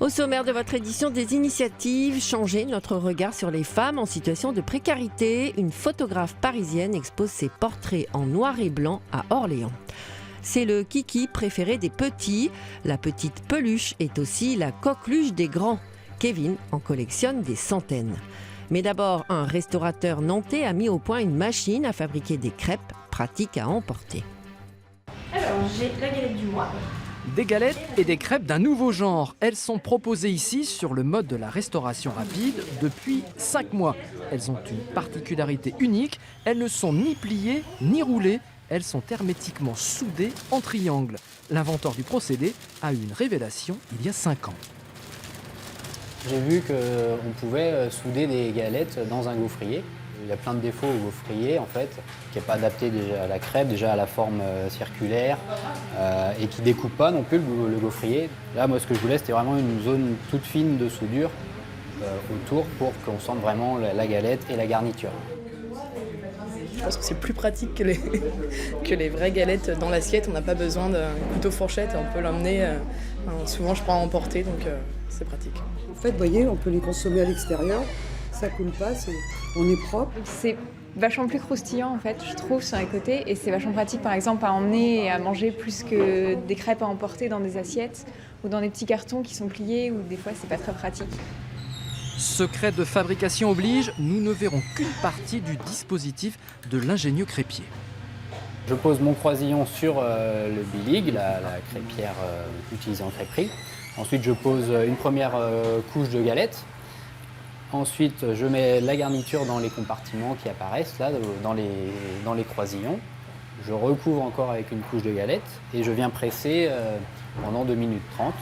Au sommaire de votre édition, des initiatives, changer notre regard sur les femmes en situation de précarité. Une photographe parisienne expose ses portraits en noir et blanc à Orléans. C'est le kiki préféré des petits. La petite peluche est aussi la coqueluche des grands. Kevin en collectionne des centaines. Mais d'abord, un restaurateur nantais a mis au point une machine à fabriquer des crêpes, pratique à emporter. Alors, j'ai la galette du mois. Des galettes et des crêpes d'un nouveau genre. Elles sont proposées ici sur le mode de la restauration rapide depuis 5 mois. Elles ont une particularité unique, elles ne sont ni pliées ni roulées, elles sont hermétiquement soudées en triangle. L'inventeur du procédé a eu une révélation il y a 5 ans. J'ai vu qu'on pouvait souder des galettes dans un gaufrier. Il y a plein de défauts au gaufrier en fait, qui n'est pas adapté déjà à la crêpe, déjà à la forme circulaire et qui ne découpe pas non plus le gaufrier. Là, moi, ce que je voulais, c'était vraiment une zone toute fine de soudure autour pour qu'on sente vraiment la galette et la garniture. Je pense que c'est plus pratique que les vraies galettes dans l'assiette. On n'a pas besoin d'un couteau fourchette, on peut l'emmener. Souvent, je prends à emporter, donc c'est pratique. En fait, vous voyez, on peut les consommer à l'extérieur. Ça coule pas, on est propre. C'est vachement plus croustillant en fait, je trouve, sur les côtés. Et c'est vachement pratique par exemple à emmener et à manger plus que des crêpes à emporter dans des assiettes ou dans des petits cartons qui sont pliés ou des fois c'est pas très pratique. Secret de fabrication oblige, nous ne verrons qu'une partie du dispositif de l'ingénieux crêpier. Je pose mon croisillon sur le bilig, la crêpière utilisée en crêperie. Ensuite, je pose une première couche de galettes. Ensuite, je mets la garniture dans les compartiments qui apparaissent là, dans les croisillons. Je recouvre encore avec une couche de galettes et je viens presser pendant 2 minutes 30.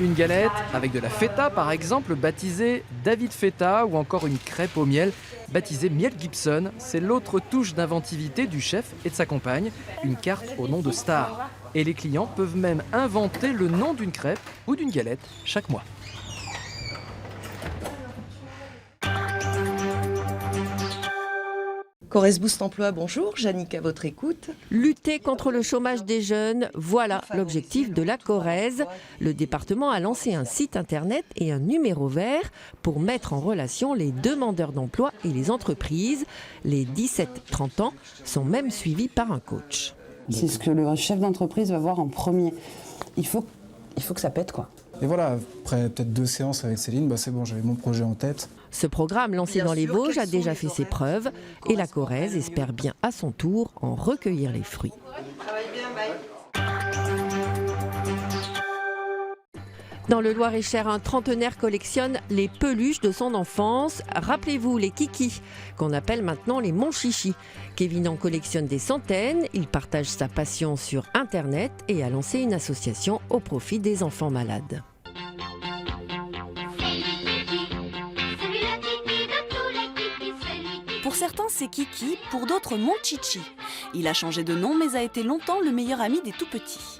Une galette avec de la feta par exemple, baptisée David Feta, ou encore une crêpe au miel, baptisée Miel Gibson. C'est l'autre touche d'inventivité du chef et de sa compagne, une carte au nom de star. Et les clients peuvent même inventer le nom d'une crêpe ou d'une galette chaque mois. Corrèze Boost Emploi, bonjour, Jannick à votre écoute. Lutter contre le chômage des jeunes, voilà l'objectif de la Corrèze. Le département a lancé un site internet et un numéro vert pour mettre en relation les demandeurs d'emploi et les entreprises. Les 17-30 ans sont même suivis par un coach. C'est ce que le chef d'entreprise va voir en premier. Il faut que ça pète, quoi. Et voilà, après peut-être 2 séances avec Céline, c'est bon, j'avais mon projet en tête. Ce programme lancé dans les Vosges a déjà fait ses preuves et la Corrèze espère bien à son tour en recueillir les fruits. Dans le Loir-et-Cher, un trentenaire collectionne les peluches de son enfance. Rappelez-vous les kikis, qu'on appelle maintenant les monchichis. Kevin en collectionne des centaines. Il partage sa passion sur Internet et a lancé une association au profit des enfants malades. Pour certains, c'est Kiki, pour d'autres, Monchichi. Il a changé de nom, mais a été longtemps le meilleur ami des tout-petits.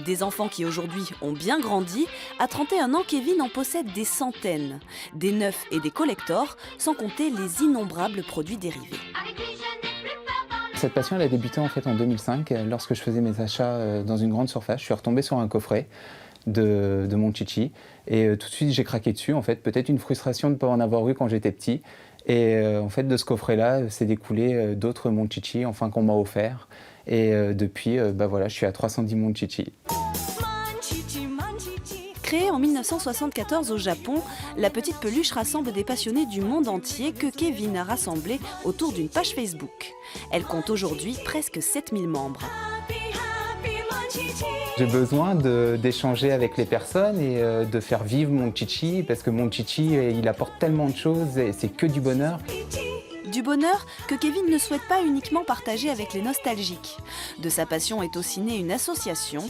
Des enfants qui aujourd'hui ont bien grandi, à 31 ans, Kevin en possède des centaines. Des neufs et des collectors, sans compter les innombrables produits dérivés. Cette passion elle a débuté en fait en 2005, lorsque je faisais mes achats dans une grande surface. Je suis retombé sur un coffret de Monchichi et tout de suite j'ai craqué dessus. En fait, peut-être une frustration de ne pas en avoir eu quand j'étais petit. Et en fait, de ce coffret-là, s'est découlé d'autres Monchichi, enfin qu'on m'a offert. Et depuis, voilà, je suis à 310 Monchichi. Créée en 1974 au Japon, la petite peluche rassemble des passionnés du monde entier que Kevin a rassemblés autour d'une page Facebook. Elle compte aujourd'hui presque 7000 membres. J'ai besoin d'échanger avec les personnes et de faire vivre mon Chichi, parce que mon Chichi, il apporte tellement de choses et c'est que du bonheur. Du bonheur que Kevin ne souhaite pas uniquement partager avec les nostalgiques. De sa passion est aussi née une association.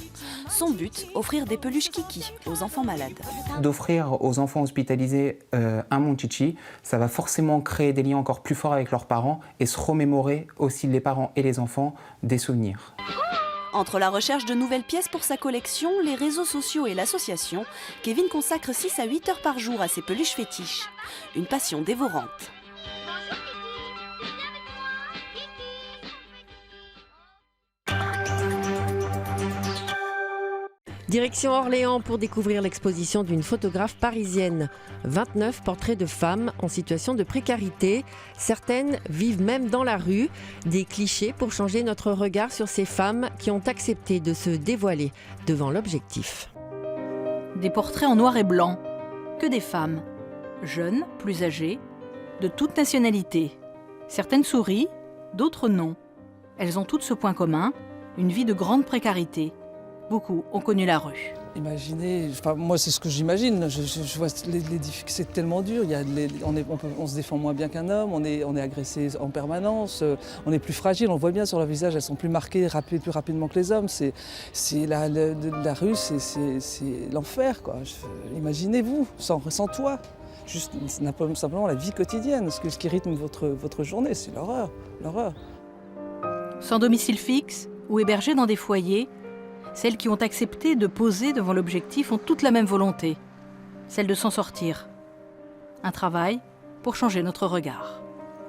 Son but, offrir des peluches Kiki aux enfants malades. D'offrir aux enfants hospitalisés un Monchichi, ça va forcément créer des liens encore plus forts avec leurs parents et se remémorer aussi les parents et les enfants des souvenirs. Entre la recherche de nouvelles pièces pour sa collection, les réseaux sociaux et l'association, Kevin consacre 6 à 8 heures par jour à ses peluches fétiches. Une passion dévorante. Direction Orléans pour découvrir l'exposition d'une photographe parisienne. 29 portraits de femmes en situation de précarité. Certaines vivent même dans la rue. Des clichés pour changer notre regard sur ces femmes qui ont accepté de se dévoiler devant l'objectif. Des portraits en noir et blanc. Que des femmes. Jeunes, plus âgées, de toute nationalité. Certaines sourient, d'autres non. Elles ont toutes ce point commun, une vie de grande précarité. Beaucoup ont connu la rue. Imaginez, enfin, moi c'est ce que j'imagine, je vois les difficultés, c'est tellement dur, on se défend moins bien qu'un homme, on est agressé en permanence, on est plus fragile, on le voit bien sur leur visage, elles sont plus marquées plus rapidement que les hommes. La rue, c'est l'enfer, quoi. Imaginez-vous, sans toi, juste simplement la vie quotidienne, ce qui rythme votre journée, c'est l'horreur. Sans domicile fixe ou hébergées dans des foyers, celles qui ont accepté de poser devant l'objectif ont toutes la même volonté, celle de s'en sortir. Un travail pour changer notre regard.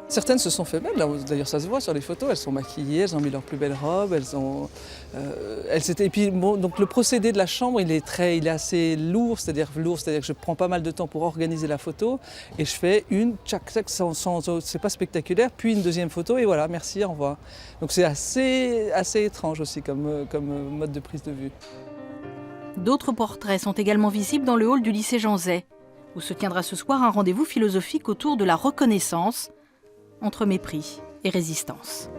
Certaines se sont fait belles, d'ailleurs ça se voit sur les photos, elles sont maquillées, elles ont mis leurs plus belles robes, et puis bon, donc le procédé de la chambre il est assez lourd, c'est-à-dire que je prends pas mal de temps pour organiser la photo et je fais une tchac c'est pas spectaculaire, puis une deuxième photo et voilà, merci, au revoir. Donc c'est assez étrange aussi comme mode de prise de vue. D'autres portraits sont également visibles dans le hall du lycée Jean Zay, où se tiendra ce soir un rendez-vous philosophique autour de la reconnaissance entre mépris et résistance.